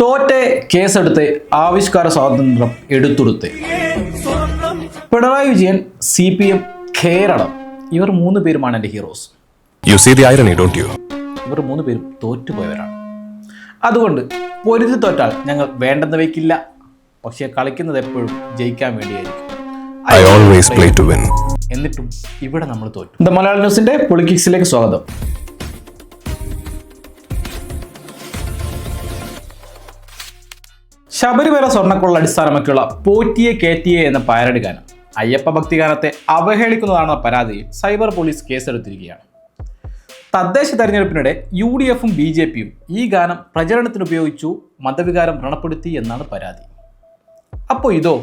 തോറ്റെ കേസെടുത്ത് ആവിഷ്കാര സ്വാതന്ത്ര്യം എടുത്തുകൊടുത്ത് പിണറായി വിജയൻ, CPM, കേരളം, ഇവർ മൂന്ന് പേരുമാണ് എൻ്റെ heroes. You see the irony, don't you? ഇവർ മൂന്ന് പേരും തോറ്റുപോയവരാണ്. അതുകൊണ്ട് പൊരുതി തോറ്റാൽ ഞങ്ങൾ വേണ്ടെന്ന് വയ്ക്കില്ല. പക്ഷേ കളിക്കുന്നത് എപ്പോഴും ജയിക്കാൻ വേണ്ടിയായിരിക്കും. I always play to win. എന്നിട്ടും ഇവിടെ നമ്മൾ തോറ്റു. ദ മലയാളം ന്യൂസിന്റെ പൊളിറ്റിക്സിലേക്ക് സ്വാഗതം. ശബരിമല സ്വർണ്ണക്കൊള്ള അടിസ്ഥാനമാക്കിയുള്ള പോറ്റിയെ കേറ്റിയെ എന്ന പാരഡി ഗാനം അയ്യപ്പ ഭക്തിഗാനത്തെ അവഹേളിക്കുന്നതാണെന്ന പരാതിയിൽ സൈബർ പോലീസ് കേസെടുത്തിരിക്കുകയാണ്. തദ്ദേശ തെരഞ്ഞെടുപ്പിനിടെ UDFും BJPയും ഈ ഗാനം പ്രചരണത്തിന് ഉപയോഗിച്ചു, മതവികാരം വ്രണപ്പെടുത്തി എന്നാണ് പരാതി. അപ്പോൾ ഇതോ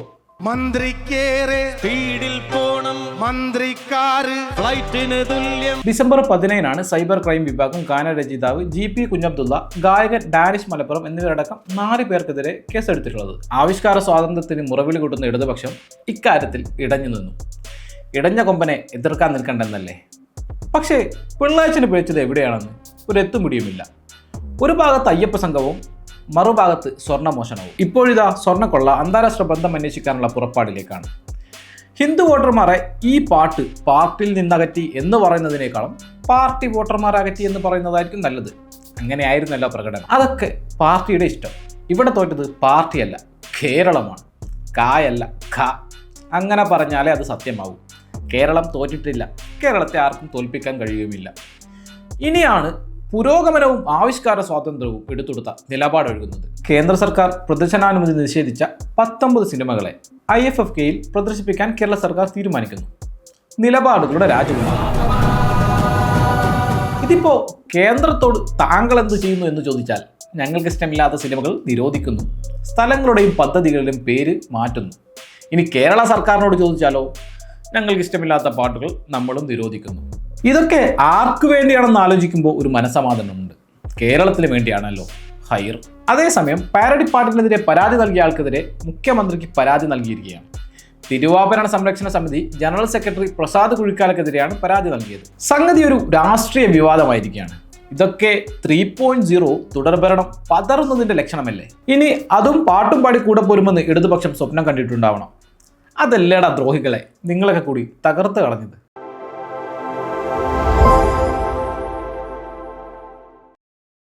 മന്ത്രിക്കേറെ സ്പീഡിൽ പോണം, മന്ത്രിക്കാര് ഫ്ലൈറ്റിന് തുല്യം. ഡിസംബർ 15 സൈബർ ക്രൈം വിഭാഗം ഗാനരചയിതാവ് GP കുഞ്ഞബ്ദുള്ള, ഗായകൻ ഡാനിഷ് മലപ്പുറം എന്നിവരടക്കം 4 പേർക്കെതിരെ കേസെടുത്തിട്ടുള്ളത്. ആവിഷ്കാര സ്വാതന്ത്ര്യത്തിന് മുറവിളി കൂട്ടുന്ന ഇടതുപക്ഷം ഇക്കാര്യത്തിൽ ഇടഞ്ഞു നിന്നു. ഇടഞ്ഞ കൊമ്പനെ എതിർക്കാൻ നിൽക്കണ്ടെന്നല്ലേ. പക്ഷേ പിള്ളാച്ചന് പിഴച്ചത് എവിടെയാണെന്ന് ഒരു എത്തുപിടിയുമില്ല. ഒരു ഭാഗത്ത് അയ്യപ്പ സംഘവും മറുഭാഗത്ത് സ്വർണ്ണമോഷണവും. ഇപ്പോഴിതാ സ്വർണ്ണക്കൊള്ള അന്താരാഷ്ട്ര ബന്ധം അന്വേഷിക്കാനുള്ള പുറപ്പാടിലേക്കാണ്. ഹിന്ദു വോട്ടർമാരെ ഈ പാട്ട് പാർട്ടിയിൽ നിന്നകറ്റി എന്ന് പറയുന്നതിനേക്കാളും പാർട്ടി വോട്ടർമാരെ അകറ്റി എന്ന് പറയുന്നതായിരിക്കും നല്ലത്. അങ്ങനെയായിരുന്നല്ലോ പ്രകടനം. അതൊക്കെ പാർട്ടിയുടെ ഇഷ്ടം. ഇവിടെ തോറ്റത് പാർട്ടിയല്ല, കേരളമാണ്. കായല്ല, ഖ. അങ്ങനെ പറഞ്ഞാലേ അത് സത്യമാവും. കേരളം തോറ്റിട്ടില്ല. കേരളത്തെ ആർക്കും തോൽപ്പിക്കാൻ കഴിയുമില്ല. ഇനിയാണ് പുരോഗമനവും ആവിഷ്കാര സ്വാതന്ത്ര്യവും എടുത്തുകൊടുത്ത നിലപാടൊഴുകുന്നത്. കേന്ദ്ര സർക്കാർ പ്രദർശനാനുമതി നിഷേധിച്ച 19 സിനിമകളെ IFFKയിൽ പ്രദർശിപ്പിക്കാൻ കേരള സർക്കാർ തീരുമാനിക്കുന്നു. നിലപാടുകളുടെ രാജ്യമാണ്. ഇതിപ്പോ കേന്ദ്രത്തോട് താങ്കൾ എന്ത് ചെയ്യുന്നു എന്ന് ചോദിച്ചാൽ, ഞങ്ങൾക്ക് ഇഷ്ടമില്ലാത്ത സിനിമകൾ നിരോധിക്കുന്നു, സ്ഥലങ്ങളുടെയും പദ്ധതികളുടെയും പേര് മാറ്റുന്നു. ഇനി കേരള സർക്കാരിനോട് ചോദിച്ചാലോ, ഞങ്ങൾക്ക് ഇഷ്ടമില്ലാത്ത പാട്ടുകൾ നമ്മളും നിരോധിക്കുന്നു. ഇതൊക്കെ ആർക്കു വേണ്ടിയാണെന്ന് ആലോചിക്കുമ്പോൾ ഒരു മനസ്സമാധാനമുണ്ട്. കേരളത്തിന് വേണ്ടിയാണല്ലോ, ഹൈർ. അതേസമയം പാരഡി പാട്ടിനെതിരെ പരാതി നൽകിയ ആൾക്കെതിരെ മുഖ്യമന്ത്രിക്ക് പരാതി നൽകിയിരിക്കുകയാണ്. തിരുവാഭരണ സംരക്ഷണ സമിതി ജനറൽ സെക്രട്ടറി പ്രസാദ് കുഴിക്കാലക്കെതിരെയാണ് പരാതി നൽകിയത്. സംഗതി ഒരു രാഷ്ട്രീയ വിവാദമായിരിക്കുകയാണ്. ഇതൊക്കെ 3.0 തുടർഭരണം പതറുന്നതിന്റെ ലക്ഷണമല്ലേ. ഇനി അതും പാട്ടും പാടി കൂടെ പോരുമെന്ന് ഇടതുപക്ഷം സ്വപ്നം കണ്ടിട്ടുണ്ടാവണം. അതല്ലേടാ ദ്രോഹികളെ നിങ്ങളൊക്കെ കൂടി തകർത്ത് കളഞ്ഞത്.